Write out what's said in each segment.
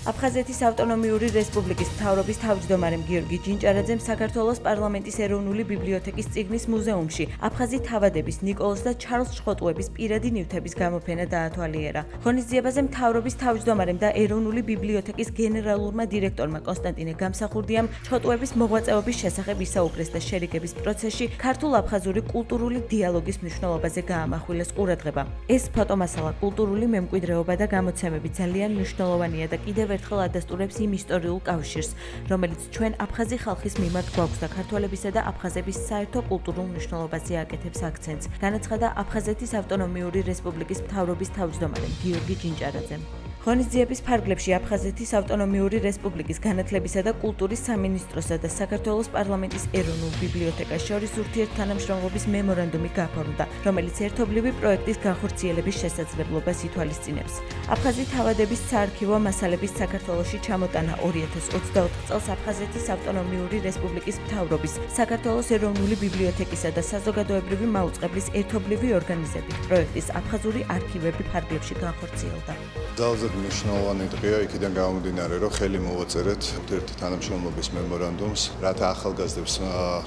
აფხაზეთის ავტონომიური რესპუბლიკის მთავრობის თავმჯდომარემ გიორგი ჯინჭარაძემ საქართველოს პარლამენტის ეროვნული ბიბლიოთეკის წიგნის მუზეუმში აფხაზი თავადების ნიკოლოზ და ჩარლზ ჩხოტუების პირადი ნივთების გამოფენა დაათვალიერა. ღონისძიებაზე მთავრობის თავმჯდომარემ და ეროვნული ბიბლიოთეკის გენერალურმა დირექტორმა კონსტანტინე გამსახურდიამ ჩხოტუების მოღვაწეობის შესახებ ისაუბრეს და შერიგების პროცესში ქართულ-აფხაზური კულტურული დიალოგის მნიშვნელობაზე გაამახვილეს ყურადღება. ეს ფოტომასალა კულტურული მემკვიდრეობა და გამოცემები ძალიან მნიშვნელოვანია და კიდევ ერთხელ ადასტურებს იმ ისტორიულ კავშირს, რომელიც ჩვენ აფხაზი ხალხის მიმართ გვაქვს და ქართველებისა და აფხაზების საერთო კულტურულ მნიშვნელობაზე აკეთებს აქცენტს, განაცხადა აფხაზეთის ავტონომიური რესპუბლიკის მთავრობის თავმჯდომარემ გიორგი ჯინჭარაძემ. ღონისძიების ფარგლებში აფხაზეთის ავტონომიური რესპუბლიკის განათლებისა და კულტურის სამინისტროსა და საქართველოს პარლამენტის ეროვნულ ბიბლიოთეკას შორის ურთიერთთანამშრომლობის მემორანდუმი გაფორმდა, რომელიც ერთობლივი პროექტის განხორციელების შესაძლებლობას ითვალისწინებს. აფხაზი თავადების საარქივო მასალების საქართველოში ჩამოტანა 2024 წელს აფხაზეთის ავტონომიური რესპუბლიკის მთავრობის, საქართველოს ეროვნული ბიბლიოთეკისა და საზოგადოებრივი მაუწყებლის ერთობლივი ორგანიზებით პროექტის აფხაზური არქივები ფარგლებში განხორციელდა. ძალზედ მნიშვნელოვანი დღეა იქიდან გამომდინარე, რომ ხელი მოვაწერეთ ურთიერთთანამშრომლობის მემორანდუმს, რათა ახალგაზრდებს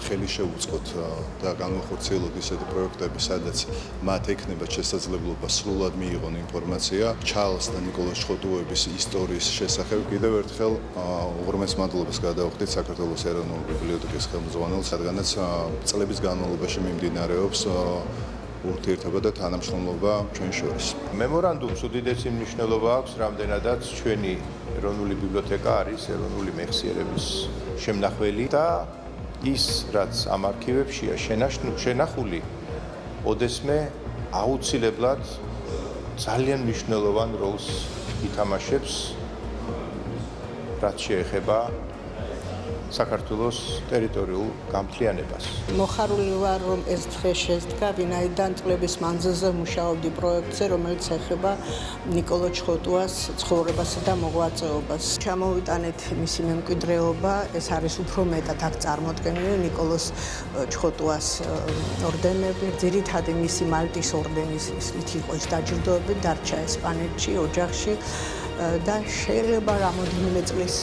ხელი შეუწყოთ და განვახორციელოთ ისეთი პროექტები, სადაც მათ ექნება შესაძლებლობა სრულად მიიღონ ინფორმაცია ჩარლზ და ნიკოლოზ ჩხოტუების ისტორიის შესახებ. კიდევ ერთხელ უღრმეს მადლობას გადავხდით საქართველოს ეროვნული ბიბლიოთეკის ხელმძღვანელს, რადგანაც წლების განმავლობაში მიმდინარეობს ურთიერთობა და თანამშრომლობა ჩვენ შორის. მემორანდუმს უდიდესი მნიშვნელობა აქვს, რამდენადაც ჩვენი ეროვნული ბიბლიოთეკა არის ეროვნული მეხსიერების შემნახველი და ის, რაც ამ არქივებშია შენახული, ოდესმე აუცილებლად ძალიან მნიშვნელოვან როლს ითამაშებს, რაც შეეხება საქართველოს ტერიტორიულ გამთლიანებას. მოხარული ვარ, რომ ეს დღე შედგა, ვინაიდან წლების მანძილზე მუშაობდი პროექტზე, რომელიც ეხება ნიკოლოზ ჩხოტუას ცხოვრებასა და მოღვაწეობას. ჩამოვიტანეთ მისი მემკვიდრეობა, ეს არის უფრო მეტად აქ წარმოდგენილი ნიკოლოზ ჩხოტუას ორდენები, ძირითადი მისი მალტის ორდენის იყო ის დაჯილდოები, დარჩა ესპანეთში, ოჯახში. და შეიძლება რამოდენიმე წლის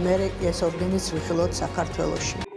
მერე ეს ორდენიც ვიხილოთ საქართველოში.